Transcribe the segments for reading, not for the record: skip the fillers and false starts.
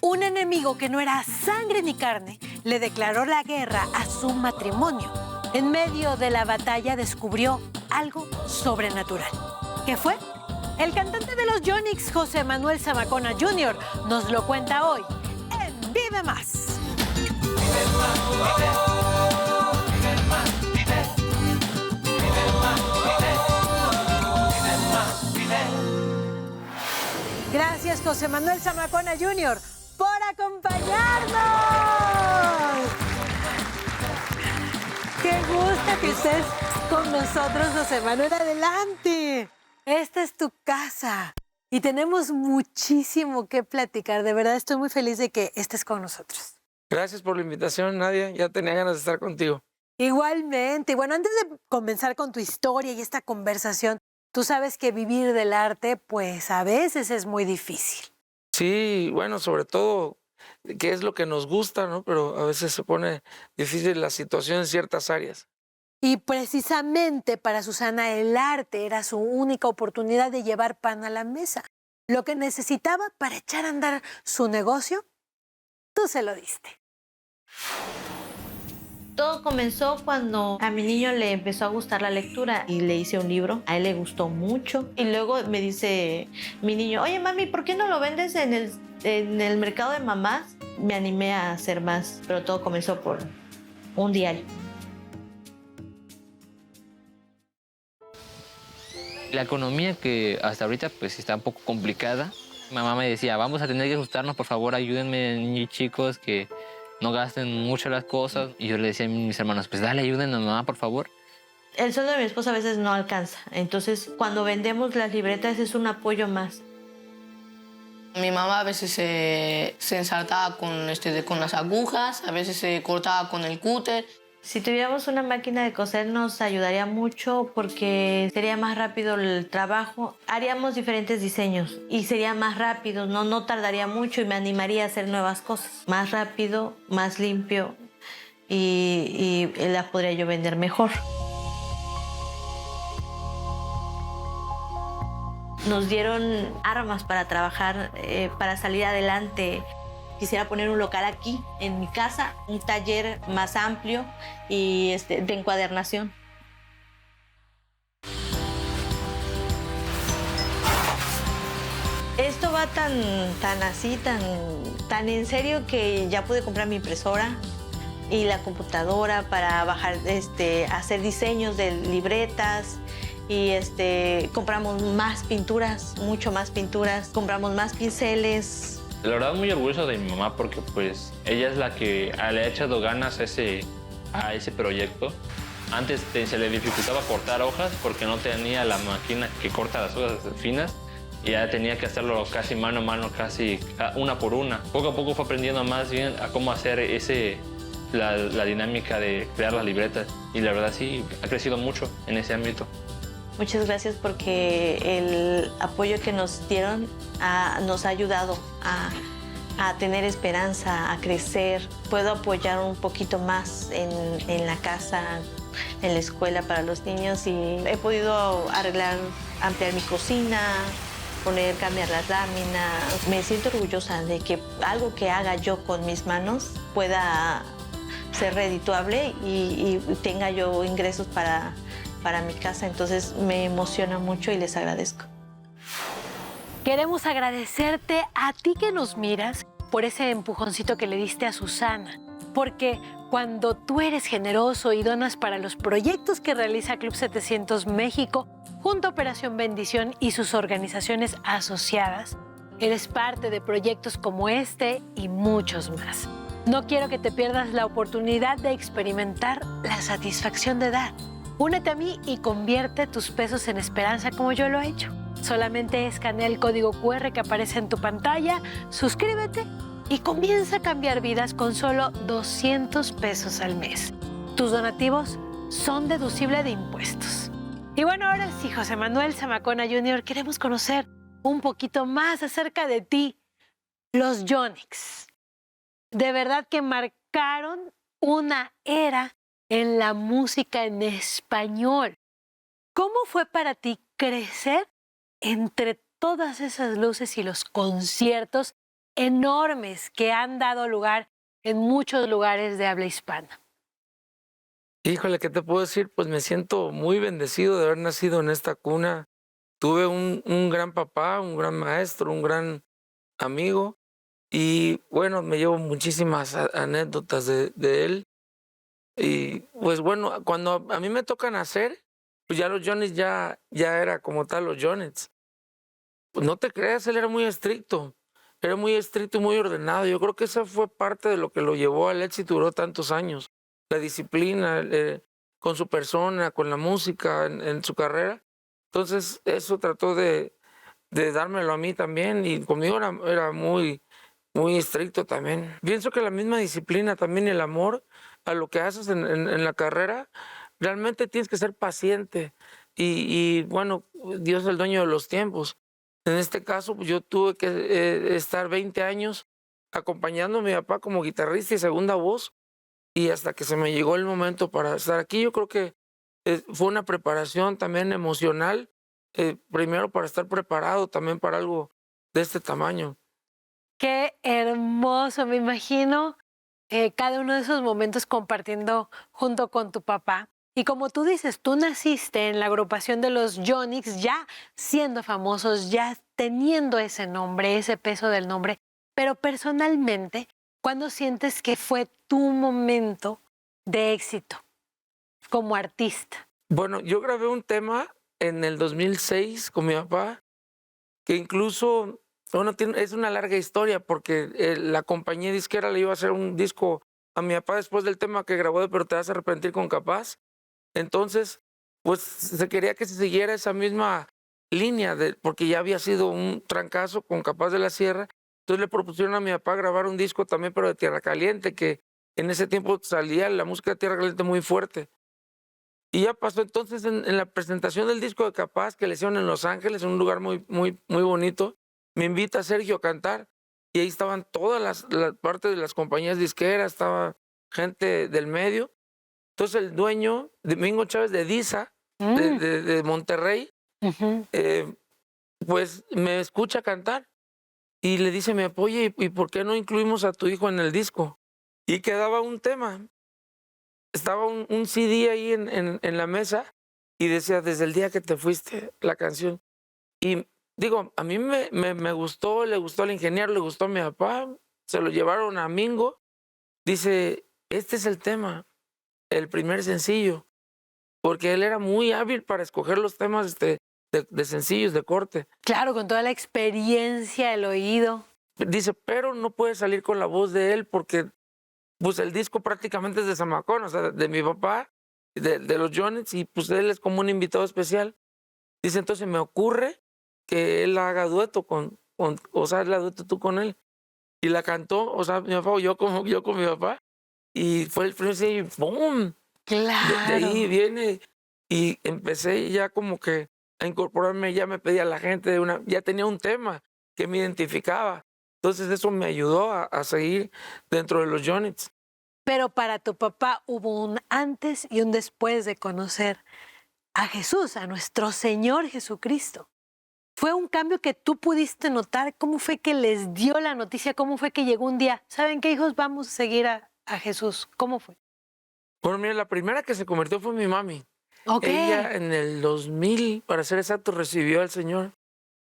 Un enemigo que no era sangre ni carne le declaró la guerra a su matrimonio. En medio de la batalla descubrió algo sobrenatural. ¿Qué fue? El cantante de los Yonix, José Manuel Zamacona Jr., nos lo cuenta hoy en Vive Más. Gracias, José Manuel Zamacona Jr., por acompañarnos. ¡Qué gusto que estés con nosotros, José Manuel! ¡Adelante! Esta es tu casa y tenemos muchísimo que platicar. De verdad, estoy muy feliz de que estés con nosotros. Gracias por la invitación, Nadia. Ya tenía ganas de estar contigo. Igualmente. Bueno, antes de comenzar con tu historia y esta conversación, tú sabes que vivir del arte, pues a veces es muy difícil. Sí, bueno, sobre todo, qué es lo que nos gusta, ¿no? Pero a veces se pone difícil la situación en ciertas áreas. Y precisamente para Susana el arte era su única oportunidad de llevar pan a la mesa. Lo que necesitaba para echar a andar su negocio, tú se lo diste. Todo comenzó cuando a mi niño le empezó a gustar la lectura y le hice un libro. A él le gustó mucho. Y luego me dice mi niño, oye mami, ¿por qué no lo vendes en el mercado de mamás? Me animé a hacer más, pero todo comenzó por un diario. La economía que hasta ahorita pues está un poco complicada. Mi mamá me decía, vamos a tener que ajustarnos, por favor, ayúdenme, niños chicos, que no gasten mucho las cosas. Y yo le decía a mis hermanos, pues dale, ayúdenos, mamá, por favor. El sueldo de mi esposa a veces no alcanza. Entonces, cuando vendemos las libretas es un apoyo más. Mi mamá a veces se ensartaba con las agujas, a veces se cortaba con el cúter. Si tuviéramos una máquina de coser nos ayudaría mucho porque sería más rápido el trabajo. Haríamos diferentes diseños y sería más rápido, no tardaría mucho y me animaría a hacer nuevas cosas. Más rápido, más limpio y las podría yo vender mejor. Nos dieron armas para trabajar, para salir adelante. Quisiera poner un local aquí, en mi casa, un taller más amplio y de encuadernación. Esto va tan en serio que ya pude comprar mi impresora y la computadora para hacer diseños de libretas. Y compramos más pinturas, mucho más pinturas, compramos más pinceles. La verdad muy orgulloso de mi mamá porque pues ella es la que le ha echado ganas a ese proyecto. Antes se le dificultaba cortar hojas porque no tenía la máquina que corta las hojas finas y ya tenía que hacerlo casi mano a mano, casi una por una. Poco a poco fue aprendiendo más bien a cómo hacer la dinámica de crear las libretas y la verdad sí ha crecido mucho en ese ámbito. Muchas gracias porque el apoyo que nos dieron nos ha ayudado a tener esperanza, a crecer. Puedo apoyar un poquito más en la casa, en la escuela para los niños y he podido ampliar mi cocina, cambiar las láminas. Me siento orgullosa de que algo que haga yo con mis manos pueda ser redituable y tenga yo ingresos para mi casa, entonces me emociona mucho y les agradezco. Queremos agradecerte a ti que nos miras por ese empujoncito que le diste a Susana, porque cuando tú eres generoso y donas para los proyectos que realiza Club 700 México, junto a Operación Bendición y sus organizaciones asociadas, eres parte de proyectos como este y muchos más. No quiero que te pierdas la oportunidad de experimentar la satisfacción de dar. Únete a mí y convierte tus pesos en esperanza como yo lo he hecho. Solamente escanea el código QR que aparece en tu pantalla, suscríbete y comienza a cambiar vidas con solo 200 pesos al mes. Tus donativos son deducibles de impuestos. Y bueno, ahora sí, José Manuel Zamacona Jr., queremos conocer un poquito más acerca de ti, los Yonix. De verdad que marcaron una era en la música en español. ¿Cómo fue para ti crecer entre todas esas luces y los conciertos enormes que han dado lugar en muchos lugares de habla hispana. Híjole, ¿qué te puedo decir? Pues me siento muy bendecido de haber nacido en esta cuna. Tuve un gran papá, un gran maestro, un gran amigo y bueno, me llevo muchísimas anécdotas de él. Y pues bueno, cuando a mí me toca nacer, pues ya los Johnny's ya era como tal los Johnny's. Pues no te creas, él era muy estricto y muy ordenado. Yo creo que esa fue parte de lo que lo llevó al éxito y duró tantos años. La disciplina con su persona, con la música, en su carrera. Entonces eso trató de dármelo a mí también y conmigo era muy, muy estricto también. Pienso que la misma disciplina también y el amor a lo que haces en la carrera, realmente tienes que ser paciente y bueno, Dios es el dueño de los tiempos. En este caso, pues, yo tuve que estar 20 años acompañando a mi papá como guitarrista y segunda voz y hasta que se me llegó el momento para estar aquí. Yo creo que fue una preparación también emocional, primero para estar preparado también para algo de este tamaño. Qué hermoso, me imagino cada uno de esos momentos compartiendo junto con tu papá. Y como tú dices, tú naciste en la agrupación de los Johnny's ya siendo famosos, ya teniendo ese nombre, ese peso del nombre, pero personalmente, ¿cuándo sientes que fue tu momento de éxito como artista? Bueno, yo grabé un tema en el 2006 con mi papá, que incluso bueno, es una larga historia porque la compañía disquera le iba a hacer un disco a mi papá después del tema que grabó de Pero te vas a arrepentir con Capaz. Entonces, pues se quería que se siguiera esa misma línea, porque ya había sido un trancazo con Capaz de la Sierra. Entonces le propusieron a mi papá grabar un disco también, pero de Tierra Caliente, que en ese tiempo salía la música de Tierra Caliente muy fuerte. Y ya pasó entonces en la presentación del disco de Capaz, que le hicieron en Los Ángeles, en un lugar muy, muy, muy bonito, me invita Sergio a cantar. Y ahí estaban todas las partes de las compañías disqueras, estaba gente del medio. Entonces el dueño, Domingo Chávez de Disa, de Monterrey, pues me escucha cantar y le dice, me apoya, ¿y por qué no incluimos a tu hijo en el disco? Y quedaba un tema. Estaba un CD ahí en la mesa y decía, desde el día que te fuiste, la canción. Y digo, a mí me gustó, le gustó al ingeniero, le gustó a mi papá, se lo llevaron a Mingo. Dice, este es el tema, el primer sencillo, porque él era muy hábil para escoger los temas de sencillos, de corte. Claro, con toda la experiencia, el oído. Dice, pero no puede salir con la voz de él porque pues el disco prácticamente es de Zamacón, o sea, de mi papá, de los Johnny's, y pues él es como un invitado especial. Dice, entonces me ocurre que él haga dueto o sea, la dueto tú con él. Y la cantó, o sea, mi papá o yo con mi papá, y fue el primer sencillo y ¡pum! Claro. De ahí viene, y empecé ya como que a incorporarme, ya me pedía la gente, ya tenía un tema que me identificaba. Entonces eso me ayudó a seguir dentro de los Johnny's. Pero para tu papá hubo un antes y un después de conocer a Jesús, a nuestro Señor Jesucristo. ¿Fue un cambio que tú pudiste notar? ¿Cómo fue que les dio la noticia? ¿Cómo fue que llegó un día? ¿Saben qué, hijos? Vamos a seguir a Jesús. ¿Cómo fue? Bueno, mira, la primera que se convirtió fue mi mami. Ok. Ella en el 2000, para ser exacto, recibió al Señor.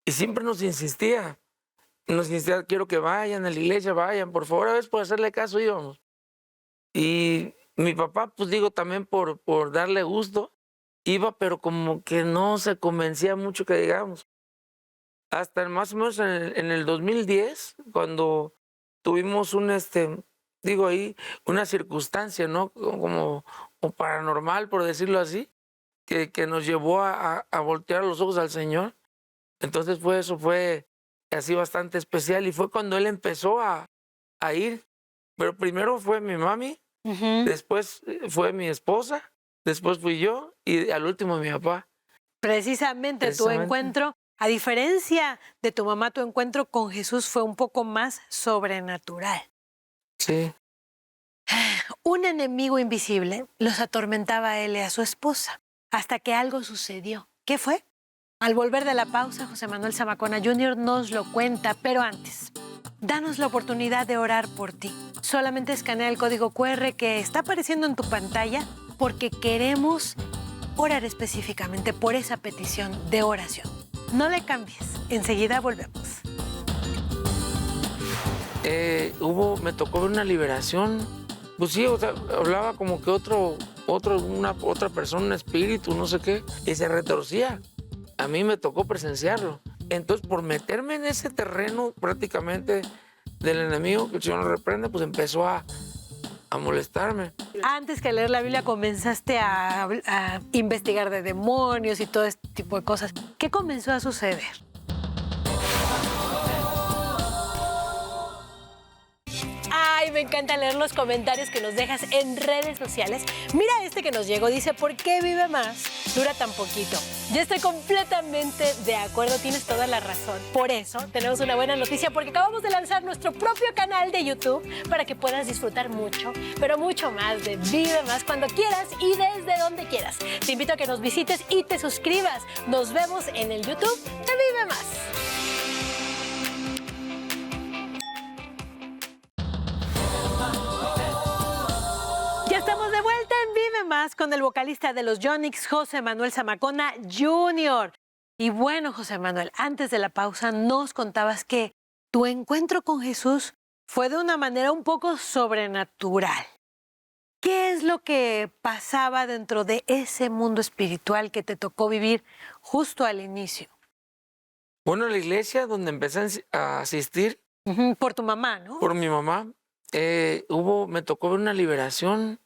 Y siempre nos insistía, quiero que vayan a la iglesia, vayan, por favor, a veces por hacerle caso íbamos. Y mi papá, pues digo, también por darle gusto, iba, pero como que no se convencía mucho que digamos. Hasta más o menos en el 2010, cuando tuvimos una circunstancia, ¿no? Como o paranormal, por decirlo así, que nos llevó a voltear los ojos al Señor. Entonces fue así bastante especial y fue cuando él empezó a ir. Pero primero fue mi mami, después fue mi esposa, después fui yo y al último mi papá. Precisamente tu encuentro, a diferencia de tu mamá, tu encuentro con Jesús fue un poco más sobrenatural. Sí. Un enemigo invisible los atormentaba a él y a su esposa, hasta que algo sucedió. ¿Qué fue? Al volver de la pausa, José Manuel Zamacona Jr. nos lo cuenta, pero antes, danos la oportunidad de orar por ti. Solamente escanea el código QR que está apareciendo en tu pantalla porque queremos orar específicamente por esa petición de oración. No le cambies, enseguida volvemos. Me tocó ver una liberación. Pues sí, o sea, hablaba como que otra persona, un espíritu, no sé qué, y se retorcía. A mí me tocó presenciarlo. Entonces, por meterme en ese terreno prácticamente del enemigo, que el Señor lo reprende, pues empezó a molestarme. Antes que leer la Biblia comenzaste a investigar de demonios y todo este tipo de cosas. ¿Qué comenzó a suceder? Ay, me encanta leer los comentarios que nos dejas en redes sociales. Mira este que nos llegó, dice, ¿por qué Vive Más dura tan poquito? Yo estoy completamente de acuerdo, tienes toda la razón. Por eso tenemos una buena noticia, porque acabamos de lanzar nuestro propio canal de YouTube para que puedas disfrutar mucho, pero mucho más de Vive Más cuando quieras y desde donde quieras. Te invito a que nos visites y te suscribas. Nos vemos en el YouTube de Vive Más. Ya estamos de vuelta en Vive Más con el vocalista de los Yonix, José Manuel Zamacona Jr. Y bueno, José Manuel, antes de la pausa nos contabas que tu encuentro con Jesús fue de una manera un poco sobrenatural. ¿Qué es lo que pasaba dentro de ese mundo espiritual que te tocó vivir justo al inicio? Bueno, la iglesia donde empecé a asistir, Por tu mamá, ¿no? por mi mamá, me tocó ver una liberación.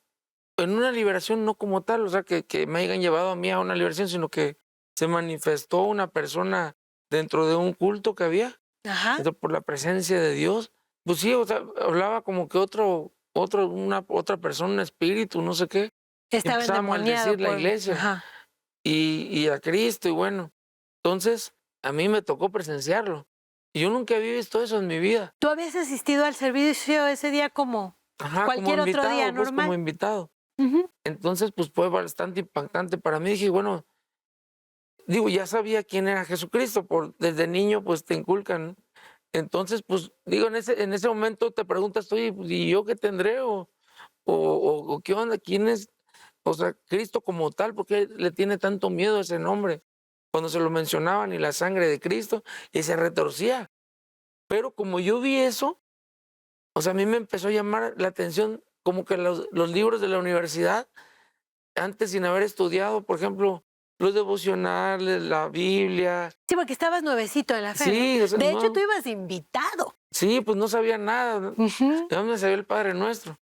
En una liberación no como tal, o sea, que me hayan llevado a mí a una liberación, sino que se manifestó una persona dentro de un culto que había, Ajá. por la presencia de Dios. Pues sí, o sea, hablaba como que otra persona, un espíritu, no sé qué. Estaba empezaba a endemoniado maldecir la iglesia. Ajá. Y a Cristo, y bueno. Entonces, a mí me tocó presenciarlo. Y yo nunca había visto eso en mi vida. ¿Tú habías asistido al servicio ese día como Ajá, cualquier como otro invitado, día pues, normal? como invitado. Ujú. Entonces, pues fue bastante impactante para mí. Dije, bueno, ya sabía quién era Jesucristo, desde niño pues te inculcan, ¿no? Entonces, pues digo, en ese momento te preguntas, oye, pues, ¿y yo qué tendré? O ¿qué onda? ¿Quién es? O sea, Cristo como tal, ¿por qué le tiene tanto miedo a ese nombre? Cuando se lo mencionaban y la sangre de Cristo, y se retorcía. Pero como yo vi eso, o sea, a mí me empezó a llamar la atención como que los libros de la universidad, antes sin haber estudiado, por ejemplo, los devocionales, la Biblia. Sí, porque estabas nuevecito en la fe, Sí, ¿no? o sea, De no. hecho, tú ibas invitado. Sí, pues no sabía nada. ¿No? Ujú. ¿De dónde sabía el Padre Nuestro?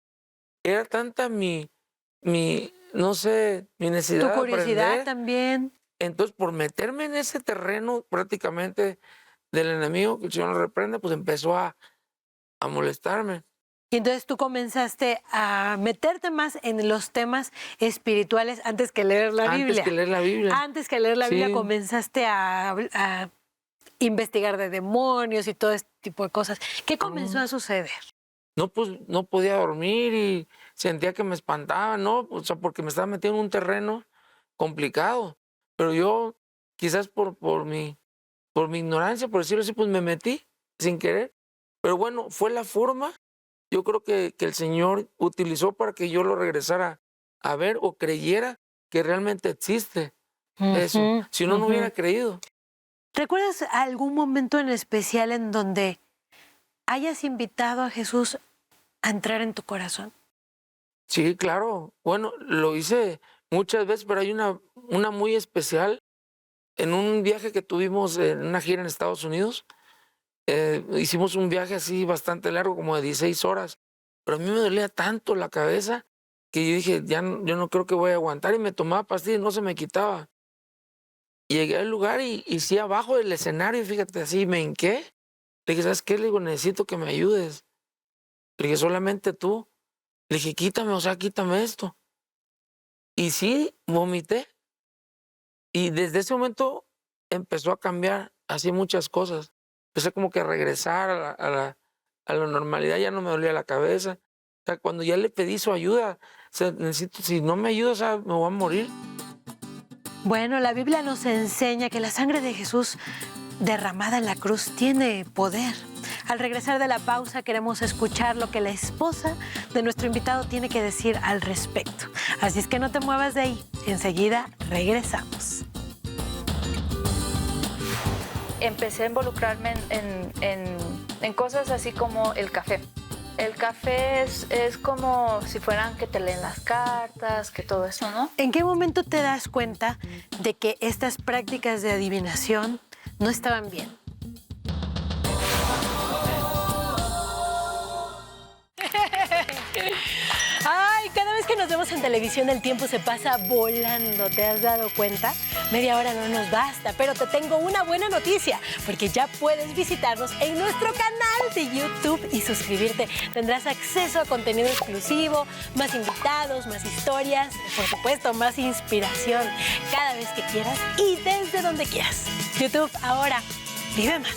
Era tanta no sé, mi Tu necesidad de curiosidad aprender. también. Entonces, por meterme en ese terreno prácticamente del enemigo, que el Señor lo reprende, pues empezó a molestarme. Y entonces tú comenzaste a meterte más en los temas espirituales antes que leer la Biblia. Antes que leer la Biblia. Antes que leer la Biblia Sí. comenzaste a investigar de demonios y todo este tipo de cosas. ¿Qué comenzó a suceder? No, pues no podía dormir y sentía que me espantaba, ¿no? O sea, porque me estaba metiendo en un terreno complicado. Pero yo, quizás por mi ignorancia, por decirlo así, pues me metí sin querer. Pero bueno, fue la forma, yo creo que el Señor utilizó para que yo lo regresara a ver o creyera que realmente existe eso. Ujú, Si no, no ujú. hubiera creído. ¿Recuerdas algún momento en especial en donde hayas invitado a Jesús a entrar en tu corazón? Sí, claro. Bueno, lo hice muchas veces, pero hay una muy especial. En un viaje que tuvimos en una gira en Estados Unidos, hicimos un viaje así bastante largo, como de 16 horas. Pero a mí me dolía tanto la cabeza que yo dije, yo no creo que voy a aguantar. Y me tomaba pastillas y no se me quitaba. Llegué al lugar y sí, abajo del escenario, fíjate, así me hinqué. Le dije, ¿sabes qué? Le digo, necesito que me ayudes. Le dije, solamente tú. Le dije, quítame esto. Y sí, vomité. Y desde ese momento empezó a cambiar así muchas cosas. Empecé como que a regresar a la normalidad, ya no me dolía la cabeza. O sea, cuando ya le pedí su ayuda, o sea, si no me ayuda, o sea, me voy a morir. Bueno, la Biblia nos enseña que la sangre de Jesús derramada en la cruz tiene poder. Al regresar de la pausa queremos escuchar lo que la esposa de nuestro invitado tiene que decir al respecto. Así es que no te muevas de ahí. Enseguida regresamos. Empecé a involucrarme en cosas así como el café. El café es como si fueran que te leen las cartas, que todo eso, ¿no? ¿En qué momento te das cuenta de que estas prácticas de adivinación no estaban bien? Ay, cada vez que nos vemos en televisión el tiempo se pasa volando, ¿te has dado cuenta? Media hora no nos basta, pero te tengo una buena noticia, porque ya puedes visitarnos en nuestro canal de YouTube y suscribirte. Tendrás acceso a contenido exclusivo, más invitados, más historias, por supuesto, más inspiración, cada vez que quieras y desde donde quieras. YouTube, ahora, vive más.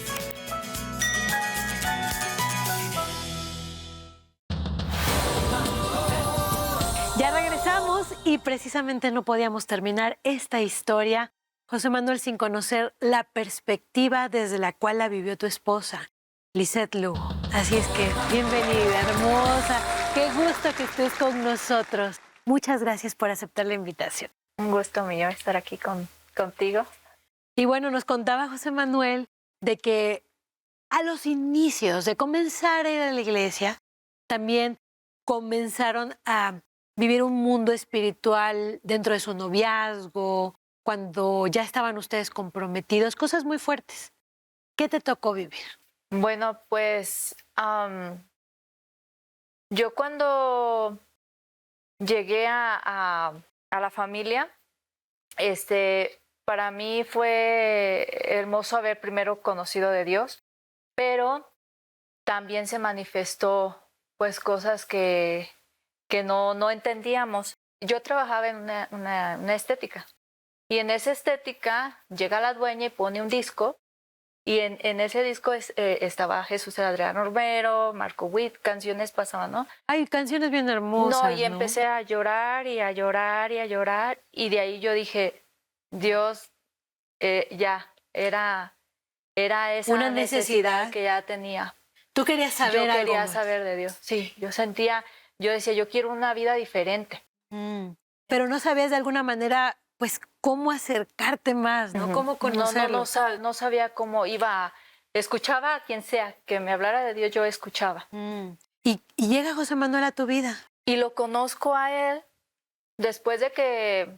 Ya regresamos y precisamente no podíamos terminar esta historia, José Manuel, sin conocer la perspectiva desde la cual la vivió tu esposa, Lisette Lugo. Así es que, bienvenida, hermosa. Qué gusto que estés con nosotros. Muchas gracias por aceptar la invitación. Un gusto mío estar aquí contigo. Y bueno, nos contaba José Manuel de que a los inicios de comenzar a ir a la iglesia, también comenzaron a vivir un mundo espiritual dentro de su noviazgo, cuando ya estaban ustedes comprometidos, cosas muy fuertes. ¿Qué te tocó vivir? Bueno, pues yo cuando llegué a la familia, para mí fue hermoso haber primero conocido de Dios, pero también se manifestó pues cosas que no entendíamos. Yo trabajaba en una estética y en esa estética llega la dueña y pone un disco y en ese disco estaba Jesús Adrián Romero, Marco Witt, canciones pasaban, ¿no? Ay, canciones bien hermosas, No, y empecé a llorar y a llorar y a llorar y de ahí yo dije, Dios, ya, era esa una necesidad necesidad que ya tenía. Tú querías saber Yo algo quería más. saber de Dios, sí, yo decía, yo quiero una vida diferente. Pero no sabías de alguna manera, pues, cómo acercarte más, ¿no? Cómo conocerlo. No sabía cómo iba. Escuchaba a quien sea que me hablara de Dios, yo escuchaba. Y llega José Manuel a tu vida. Y lo conozco a él después de que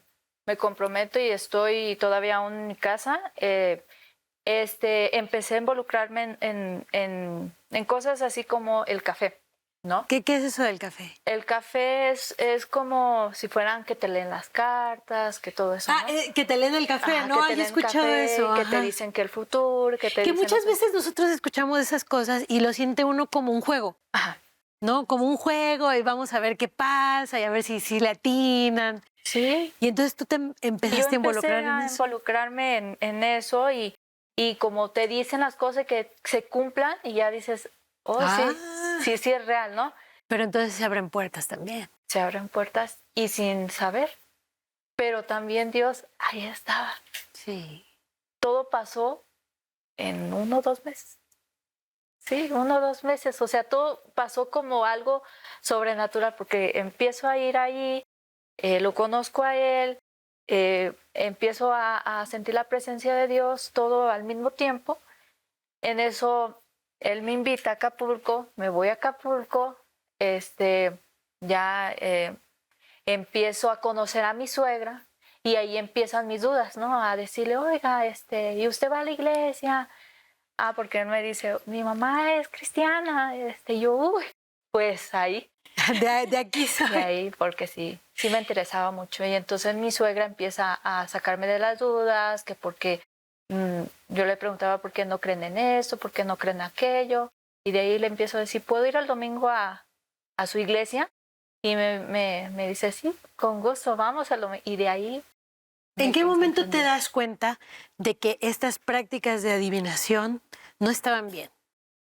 me comprometo y estoy todavía aún en mi casa. Empecé a involucrarme en cosas así como el café, ¿no? ¿Qué es eso del café? El café es como si fueran que te leen las cartas, que todo eso, ¿no? Que te leen el café, Ajá, ¿no? que te Ay, he leen escuchado café, eso. que Ajá. te dicen que el futuro, que te Que dicen... muchas no sé. veces nosotros escuchamos esas cosas y lo siente uno como un juego, Ajá. ¿no? Como un juego y vamos a ver qué pasa y a ver si le atinan. Sí. Y entonces tú te empezaste a involucrar en eso. Involucrarme en eso y como te dicen las cosas que se cumplan y ya dices, oh, sí es real, ¿no? Pero entonces se abren puertas también. Se abren puertas y sin saber. Pero también Dios, ahí estaba. Sí. Todo pasó en 1 o 2 meses. Sí, 1 o 2 meses. O sea, todo pasó como algo sobrenatural porque empiezo a ir ahí, lo conozco a él, empiezo a sentir la presencia de Dios todo al mismo tiempo. En eso, él me invita a Acapulco, me voy a Acapulco, ya empiezo a conocer a mi suegra y ahí empiezan mis dudas, ¿no? A decirle, oiga, ¿y usted va a la iglesia? Porque él me dice, mi mamá es cristiana, yo, uy, pues ahí. De aquí soy. De ahí, porque sí me interesaba mucho. Y entonces mi suegra empieza a sacarme de las dudas, que porque yo le preguntaba por qué no creen en eso, por qué no creen en aquello. Y de ahí le empiezo a decir, ¿puedo ir el domingo a su iglesia? Y me dice, sí, con gusto, vamos al domingo. Y de ahí... ¿En qué momento te das cuenta de que estas prácticas de adivinación no estaban bien?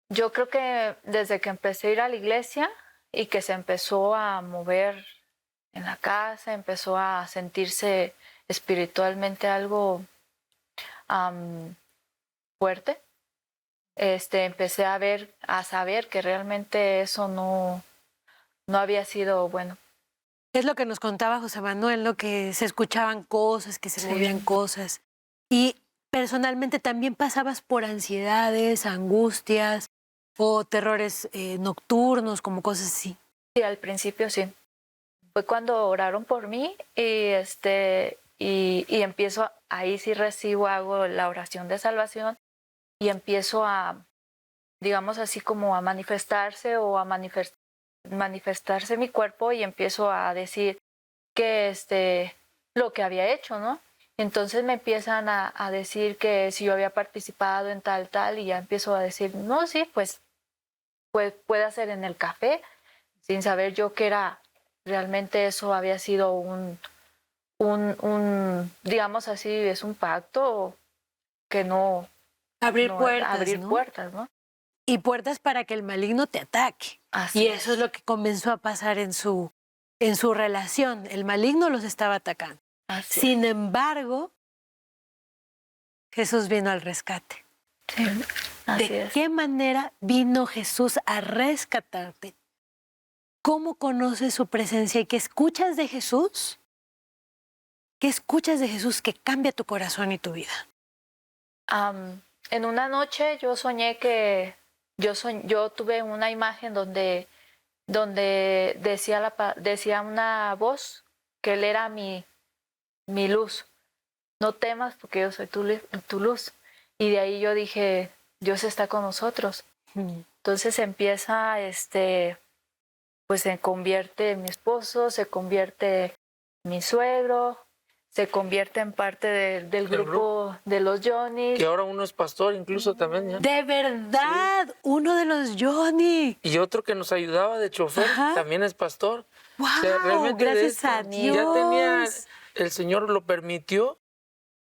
Yo creo que desde que empecé a ir a la iglesia y que se empezó a mover en la casa, empezó a sentirse espiritualmente algo fuerte. empecé a saber que realmente eso no había sido bueno. Es lo que nos contaba José Manuel, ¿no? Que se escuchaban cosas, que se Sí. movían cosas. Y personalmente también pasabas por ansiedades, angustias o terrores nocturnos, como cosas así. Sí, al principio sí. Fue cuando oraron por mí y empiezo, ahí sí hago la oración de salvación y empiezo a, digamos así, como a manifestarse o a manifestarse mi cuerpo y empiezo a decir que lo que había hecho, ¿no? Entonces me empiezan a decir que si yo había participado en tal, y ya empiezo a decir, no, sí, pues puede hacer en el café, sin saber yo que era, realmente eso había sido un digamos así, es un pacto que no... Abrir no, puertas, abrir ¿no? puertas, ¿no? Y puertas para que el maligno te ataque. Así Y eso es lo que comenzó a pasar en su relación. El maligno los estaba atacando. Así Sin embargo, Jesús vino al rescate. sí, así ¿De es. qué manera vino Jesús a rescatarte? ¿Cómo conoces su presencia y qué escuchas de Jesús? ¿Qué escuchas de Jesús que cambia tu corazón y tu vida? En una noche yo soñé que yo tuve una imagen donde decía una voz que él era mi luz. No temas porque yo soy tu luz. Y de ahí yo dije, Dios está con nosotros. Entonces empieza, pues se convierte en mi esposo, se convierte en mi suegro, se convierte en parte del grupo de los Johnny. Que ahora uno es pastor incluso también, ¿ya? De verdad, sí. Uno de los Johnny. Y otro que nos ayudaba de chofer, ajá, también es pastor. ¡Wow! O sea, realmente gracias a Dios. Ya tenía, el Señor lo permitió.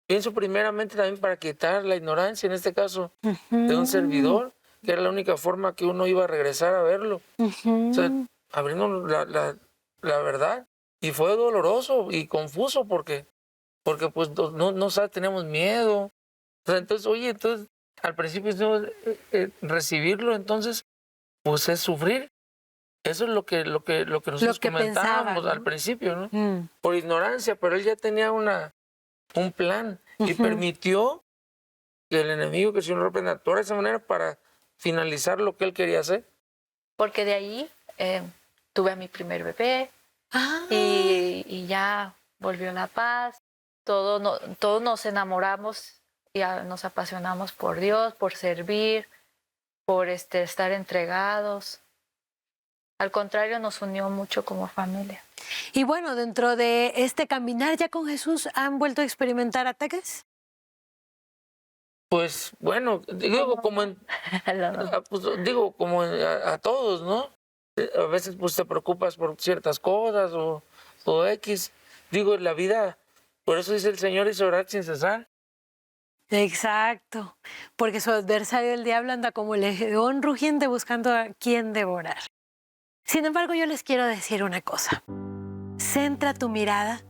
Pienso primeramente también para quitar la ignorancia, en este caso, de un servidor, que era la única forma que uno iba a regresar a verlo. O sea, abriendo la verdad. Y fue doloroso y confuso porque pues no sabes, tenemos miedo. O sea, entonces, al principio recibirlo, entonces, pues es sufrir. Eso es lo que nosotros comentábamos al principio, ¿no? Por ignorancia, pero él ya tenía un plan y permitió que el enemigo, que el Señor reprenda, actuara de esa manera para finalizar lo que él quería hacer. Porque de ahí tuve a mi primer bebé y ya volvió la paz. Todos nos enamoramos y nos apasionamos por Dios, por servir, por estar entregados. Al contrario, nos unió mucho como familia. Y bueno, dentro de este caminar ya con Jesús, ¿han vuelto a experimentar ataques? Pues bueno, digo como a todos, ¿no? A veces pues te preocupas por ciertas cosas o X. Digo, en la vida, por eso dice el Señor, es orar sin cesar. Exacto, porque su adversario el diablo anda como león rugiente buscando a quien devorar. Sin embargo, yo les quiero decir una cosa. Centra tu mirada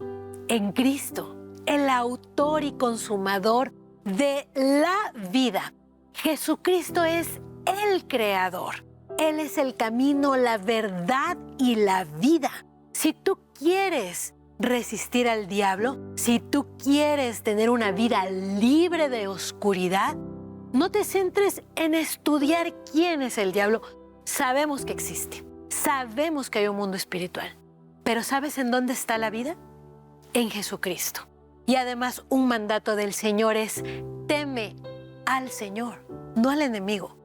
en Cristo, el autor y consumador de la vida. Jesucristo es el creador. Él es el camino, la verdad y la vida. Si tú quieres resistir al diablo, si tú quieres tener una vida libre de oscuridad, no te centres en estudiar quién es el diablo. Sabemos que existe. Sabemos que hay un mundo espiritual, pero ¿sabes en dónde está la vida? En Jesucristo. Y además un mandato del Señor es: teme al Señor, no al enemigo.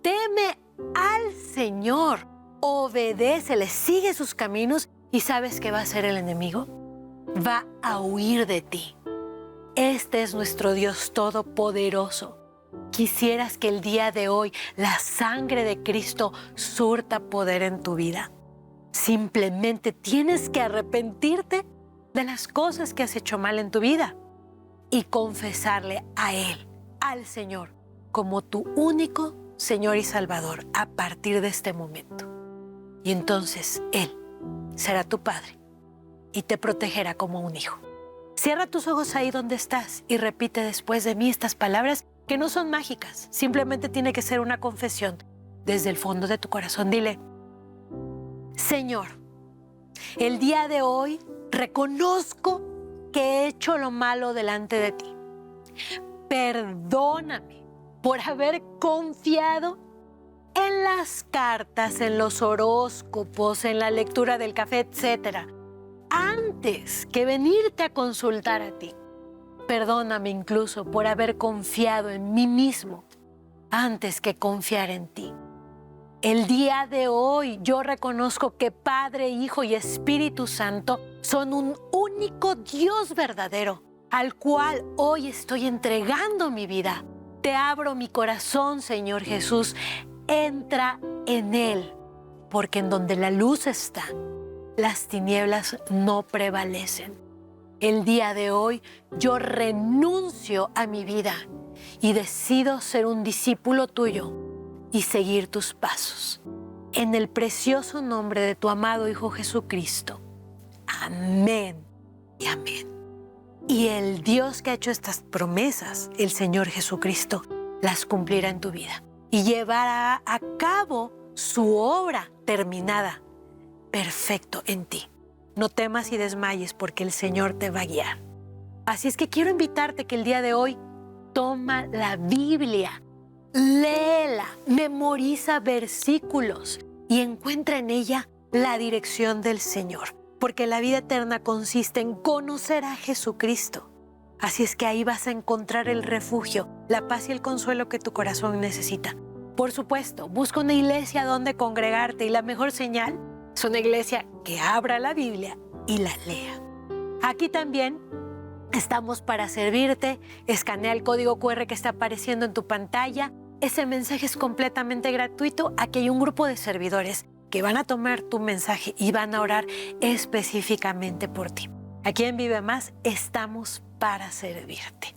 Teme al Señor, obedécele, sigue sus caminos y ¿sabes qué va a hacer el enemigo? Va a huir de ti. Este es nuestro Dios todopoderoso. ¿Quisieras que el día de hoy la sangre de Cristo surta poder en tu vida? Simplemente tienes que arrepentirte de las cosas que has hecho mal en tu vida y confesarle a Él, al Señor, como tu único Señor y Salvador a partir de este momento. Y entonces Él será tu Padre y te protegerá como un hijo. Cierra tus ojos ahí donde estás y repite después de mí estas palabras que no son mágicas. Simplemente tiene que ser una confesión desde el fondo de tu corazón. Dile: Señor, el día de hoy reconozco que he hecho lo malo delante de ti. Perdóname por haber confiado en las cartas, en los horóscopos, en la lectura del café, etc., antes que venirte a consultar a ti. Perdóname incluso por haber confiado en mí mismo antes que confiar en ti. El día de hoy yo reconozco que Padre, Hijo y Espíritu Santo son un único Dios verdadero, al cual hoy estoy entregando mi vida. Te abro mi corazón, Señor Jesús. Entra en él, porque en donde la luz está, las tinieblas no prevalecen. El día de hoy yo renuncio a mi vida y decido ser un discípulo tuyo y seguir tus pasos. En el precioso nombre de tu amado Hijo Jesucristo. Amén y amén. Y el Dios que ha hecho estas promesas, el Señor Jesucristo, las cumplirá en tu vida y llevará a cabo su obra terminada, perfecto en ti. No temas y desmayes, porque el Señor te va a guiar. Así es que quiero invitarte que el día de hoy toma la Biblia, léela, memoriza versículos y encuentra en ella la dirección del Señor, porque la vida eterna consiste en conocer a Jesucristo. Así es que ahí vas a encontrar el refugio, la paz y el consuelo que tu corazón necesita. Por supuesto, busca una iglesia donde congregarte, y la mejor señal es una iglesia que abra la Biblia y la lea. Aquí también estamos para servirte. Escanea el código QR que está apareciendo en tu pantalla. Ese mensaje es completamente gratuito. Aquí hay un grupo de servidores que van a tomar tu mensaje y van a orar específicamente por ti. Aquí en Vive Más estamos para servirte.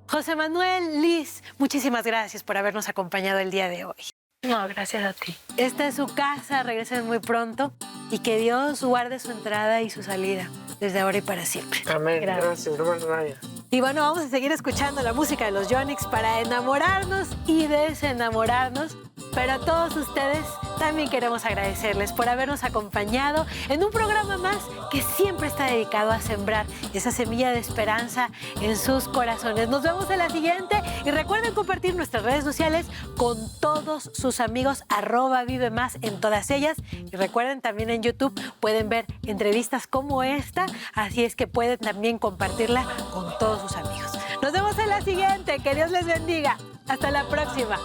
José Manuel, Liz, muchísimas gracias por habernos acompañado el día de hoy. No, gracias a ti. Esta es su casa, regresen muy pronto y que Dios guarde su entrada y su salida desde ahora y para siempre. Amén. Gracias, hermano Naya. Y bueno, vamos a seguir escuchando la música de los Yonix para enamorarnos y desenamorarnos. Pero a todos ustedes también queremos agradecerles por habernos acompañado en un programa más que siempre está dedicado a sembrar esa semilla de esperanza en sus corazones. Nos vemos en la siguiente y recuerden compartir nuestras redes sociales con todos sus amigos, @ViveMás en todas ellas. Y recuerden, también en YouTube pueden ver entrevistas como esta, así es que pueden también compartirla con todos sus amigos. Nos vemos en la siguiente, que Dios les bendiga. Hasta la próxima.